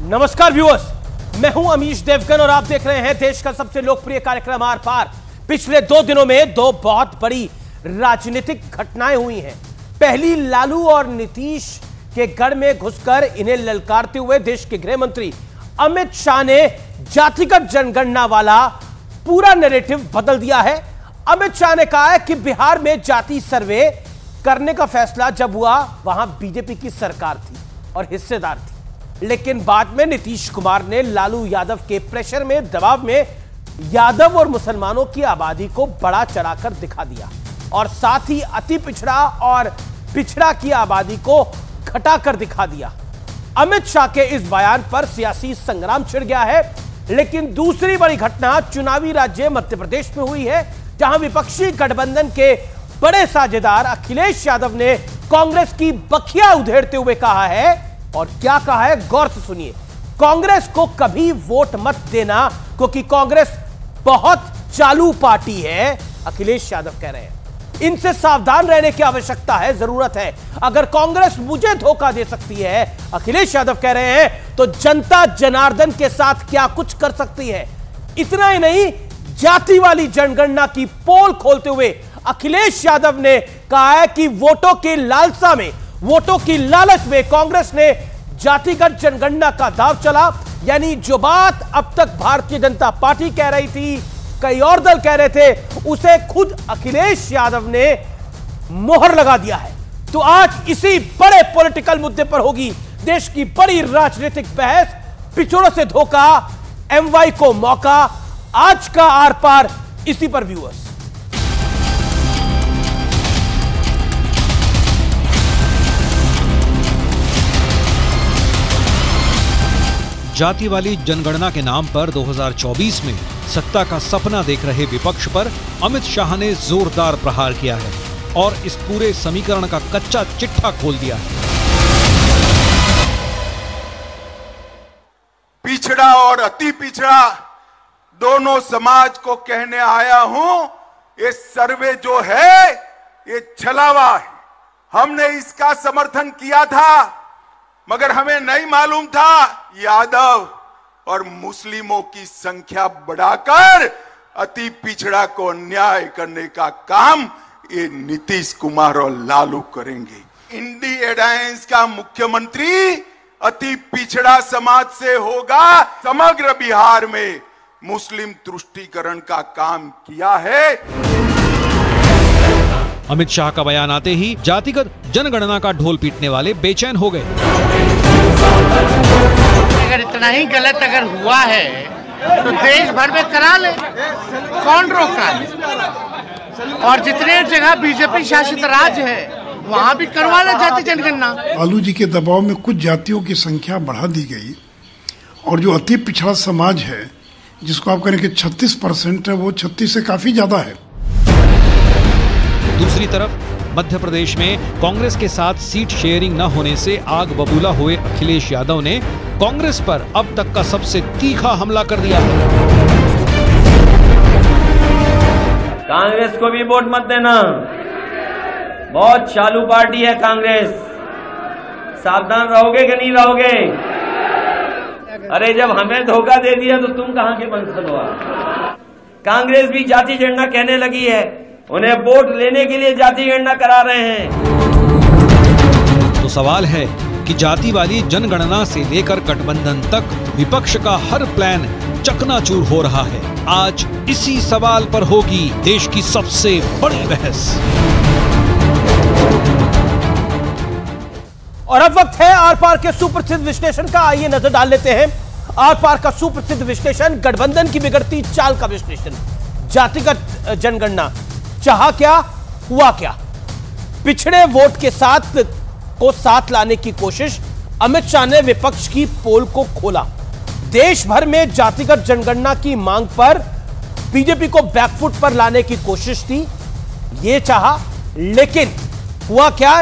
नमस्कार व्यूअर्स, मैं हूं अमीश देवगन और आप देख रहे हैं देश का सबसे लोकप्रिय कार्यक्रम आर पार। पिछले 2 दिनों में 2 बहुत बड़ी राजनीतिक घटनाएं हुई हैं। पहली, लालू और नीतीश के गढ़ में घुसकर इन्हें ललकारते हुए देश के गृह मंत्री अमित शाह ने जातिगत जनगणना वाला पूरा नैरेटिव बदल दिया है। अमित शाह ने कहा है कि बिहार में जाति सर्वे करने का फैसला जब हुआ वहां बीजेपी की सरकार थी और हिस्सेदार थी, लेकिन बाद में नीतीश कुमार ने लालू यादव के प्रेशर में, दबाव में यादव और मुसलमानों की आबादी को बड़ा चढ़ाकर दिखा दिया और साथ ही अति पिछड़ा और पिछड़ा की आबादी को घटाकर दिखा दिया। अमित शाह के इस बयान पर सियासी संग्राम छिड़ गया है। लेकिन दूसरी बड़ी घटना चुनावी राज्य मध्य प्रदेश में हुई है, जहां विपक्षी गठबंधन के बड़े साझेदार अखिलेश यादव ने कांग्रेस की बखिया उधेड़ते हुए कहा है, और क्या कहा है गौर से सुनिए। कांग्रेस को कभी वोट मत देना क्योंकि कांग्रेस बहुत चालू पार्टी है, अखिलेश यादव कह रहे हैं। इनसे सावधान रहने की आवश्यकता है, जरूरत है। अगर कांग्रेस मुझे धोखा दे सकती है, अखिलेश यादव कह रहे हैं, तो जनता जनार्दन के साथ क्या कुछ कर सकती है। इतना ही नहीं, जाति वाली जनगणना की पोल खोलते हुए अखिलेश यादव ने कहा है कि वोटों की लालसा में, वोटों की लालच में कांग्रेस ने जातिगत जनगणना का दांव चला। यानी जो बात अब तक भारतीय जनता पार्टी कह रही थी, कई और दल कह रहे थे, उसे खुद अखिलेश यादव ने मोहर लगा दिया है। तो आज इसी बड़े पॉलिटिकल मुद्दे पर होगी देश की बड़ी राजनीतिक बहस। पिछड़ों से धोखा, एमवाई को मौका। आज का आर पार इसी पर व्यूअर्स। जाति वाली जनगणना के नाम पर 2024 में सत्ता का सपना देख रहे विपक्ष पर अमित शाह ने जोरदार प्रहार किया है और इस पूरे समीकरण का कच्चा चिट्ठा खोल दिया है। पिछड़ा और अति पिछड़ा दोनों समाज को कहने आया हूं, ये सर्वे जो है ये छलावा है। हमने इसका समर्थन किया था, मगर हमें नहीं मालूम था यादव और मुस्लिमों की संख्या बढ़ाकर अति पिछड़ा को अन्याय करने का काम ये नीतीश कुमार और लालू करेंगे। इंडी एलायंस का मुख्यमंत्री अति पिछड़ा समाज से होगा। समग्र बिहार में मुस्लिम तुष्टीकरण का काम किया है। अमित शाह का बयान आते ही जातिगत जनगणना का ढोल पीटने वाले बेचैन हो गए। अगर इतना ही गलत अगर हुआ है तो देश भर में करा ले, कौन रोक रहा है। और जितने जगह बीजेपी शासित राज्य है वहाँ भी करवा ले जाति जनगणना। लालू जी के दबाव में कुछ जातियों की संख्या बढ़ा दी गई और जो अति पिछड़ा समाज है, जिसको आप कहें कि 36% है, वो 36 से काफी ज्यादा है। दूसरी तरफ मध्य प्रदेश में कांग्रेस के साथ सीट शेयरिंग न होने से आग बबूला हुए अखिलेश यादव ने कांग्रेस पर अब तक का सबसे तीखा हमला कर दिया है। कांग्रेस को भी वोट मत देना, बहुत चालू पार्टी है कांग्रेस। सावधान रहोगे कि नहीं रहोगे? अरे जब हमें धोखा दे दिया तो तुम कहां के बंसल हो? कांग्रेस भी जाति जनगणना कहने लगी है, उन्हें वोट लेने के लिए जाति गणना करा रहे हैं। तो सवाल है कि जाति वाली जनगणना से लेकर गठबंधन तक विपक्ष का हर प्लान चकनाचूर हो रहा है। आज इसी सवाल पर होगी देश की सबसे बड़ी बहस। और अब वक्त है आर पार के सुप्रसिद्ध विश्लेषण का। आइए नजर डाल लेते हैं आर पार का सुप्रसिद्ध विश्लेषण, गठबंधन की बिगड़ती चाल का विश्लेषण। जातिगत जनगणना, चाहा क्या, हुआ क्या। पिछड़े वोट के साथ लाने की कोशिश। अमित शाह ने विपक्ष की पोल को खोला। देश भर में जातिगत जनगणना की मांग पर बीजेपी को बैकफुट पर लाने की कोशिश थी, यह चाहा। लेकिन हुआ क्या,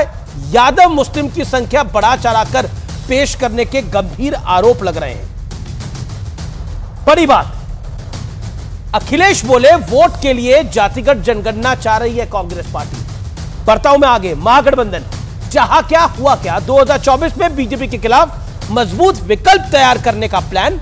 यादव मुस्लिम की संख्या बढ़ा चढ़ाकर पेश करने के गंभीर आरोप लग रहे हैं। बड़ी बात, अखिलेश बोले वोट के लिए जातिगत जनगणना चाह रही है कांग्रेस पार्टी। बढ़ता हूं मैं आगे। महागठबंधन, चाहा क्या, हुआ क्या। 2024 में बीजेपी के खिलाफ मजबूत विकल्प तैयार करने का प्लान।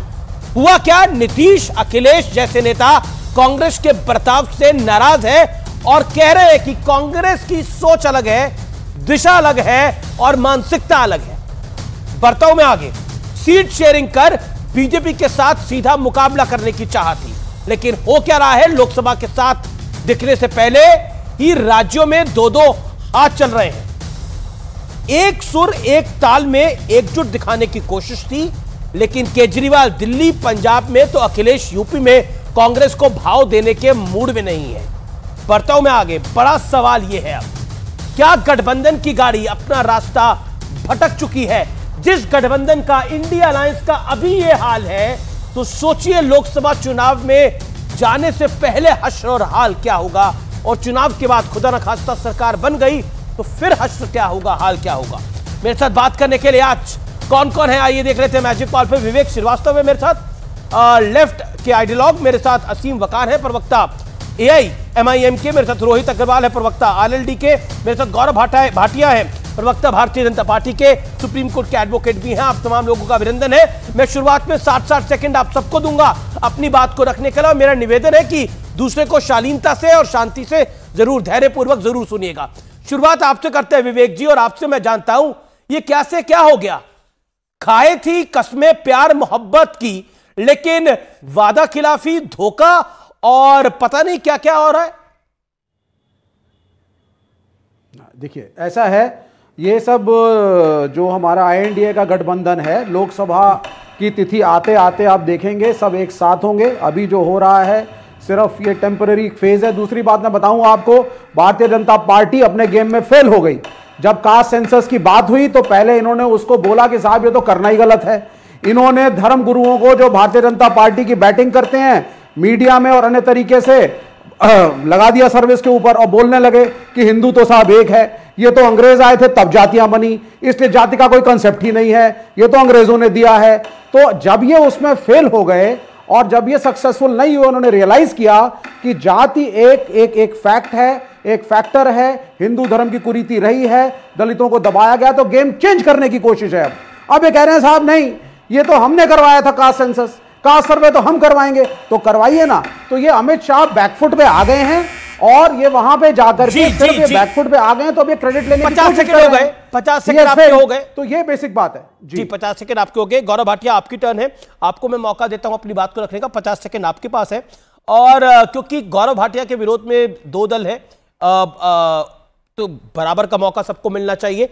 हुआ क्या, नीतीश अखिलेश जैसे नेता कांग्रेस के बर्ताव से नाराज है और कह रहे हैं कि कांग्रेस की सोच अलग है, दिशा अलग है और मानसिकता अलग है। बर्ताव में आगे सीट शेयरिंग कर बीजेपी के साथ सीधा मुकाबला करने की चाह थी, लेकिन हो क्या रहा है, लोकसभा के साथ दिखने से पहले ही राज्यों में दो दो हाथ चल रहे हैं। एक सुर एक ताल में एकजुट दिखाने की कोशिश थी, लेकिन केजरीवाल दिल्ली पंजाब में तो अखिलेश यूपी में कांग्रेस को भाव देने के मूड में नहीं है। बर्ताव में आगे बड़ा सवाल यह है, अब क्या गठबंधन की गाड़ी अपना रास्ता भटक चुकी है? जिस गठबंधन का, इंडिया अलायंस का अभी यह हाल है, तो सोचिए लोकसभा चुनाव में जाने से पहले हश्र और हाल क्या होगा, और चुनाव के बाद खुदा न खास्ता सरकार बन गई तो फिर हश्र क्या होगा, हाल क्या होगा। मेरे साथ बात करने के लिए आज कौन कौन है, आइए देख लेते हैं। मैजिक कॉल पे विवेक श्रीवास्तव है मेरे साथ, लेफ्ट के आइडियोलॉग मेरे साथ असीम वकार है, प्रवक्ता AIMIM के, मेरे साथ रोहित अग्रवाल है, प्रवक्ता RLD के, मेरे साथ गौरव भाटिया है, प्रवक्ता भारतीय जनता पार्टी के, सुप्रीम कोर्ट के एडवोकेट भी हैं। आप तमाम लोगों का अभिनंदन है। मैं शुरुआत में 60 सेकंड आप सबको दूंगा अपनी बात को रखने के लिए। मेरा निवेदन है कि दूसरे को शालीनता से और शांति से जरूर, धैर्यपूर्वक जरूर सुनिएगा। शुरुआत आपसे करते हैं विवेक जी, और आपसे मैं जानता हूं ये क्या से क्या हो गया। खाए थी कस्में प्यार मोहब्बत की, लेकिन वादा खिलाफी, धोखा और पता नहीं क्या क्या हो रहा है। देखिए ऐसा है, ये सब जो हमारा INDA का गठबंधन है, लोकसभा की तिथि आते आते आप देखेंगे सब एक साथ होंगे। अभी जो हो रहा है सिर्फ ये टेम्पररी फेज है। दूसरी बात मैं बताऊं आपको, भारतीय जनता पार्टी अपने गेम में फेल हो गई। जब कास्ट सेंसस की बात हुई तो पहले इन्होंने उसको बोला कि साहब ये तो करना ही गलत है। इन्होंने धर्म गुरुओं को, जो भारतीय जनता पार्टी की बैटिंग करते हैं, मीडिया में और अन्य तरीके से लगा दिया सर्विस के ऊपर और बोलने लगे कि हिंदू तो साहब एक है। ये तो अंग्रेज आए थे तब जातियां बनी, इसलिए जाति का कोई कंसेप्ट ही नहीं है, ये तो अंग्रेजों ने दिया है। तो जब ये उसमें फेल हो गए और जब ये सक्सेसफुल नहीं हुए, उन्होंने रियलाइज किया कि जाति एक फैक्ट है, एक फैक्टर है, हिंदू धर्म की कुरीति रही है, दलितों को दबाया गया, तो गेम चेंज करने की कोशिश है। अब ये कह रहे हैं साहब नहीं, ये तो हमने करवाया था कास्ट सेंसस, कास्ट सर्वे तो हम करवाएंगे, तो करवाइए ना। तो ये अमित शाह बैकफुट पे आ गए हैं और ये वहां पे जाकर के सिर्फ ये बैकफुट पे आ गए हैं, तो अब ये क्रेडिट लेने की 50 सेकंड हो गए, 50 सेकंड आपके हो गए। तो ये बेसिक बात है जी, 50 सेकंड आपके हो गए। गौरव भाटिया आपकी टर्न है, आपको मैं मौका देता हूं अपनी बात को रखने का। 50 सेकंड आपके पास है, और क्योंकि गौरव भाटिया के विरोध में 2 दल है, तो बराबर का मौका सबको मिलना चाहिए।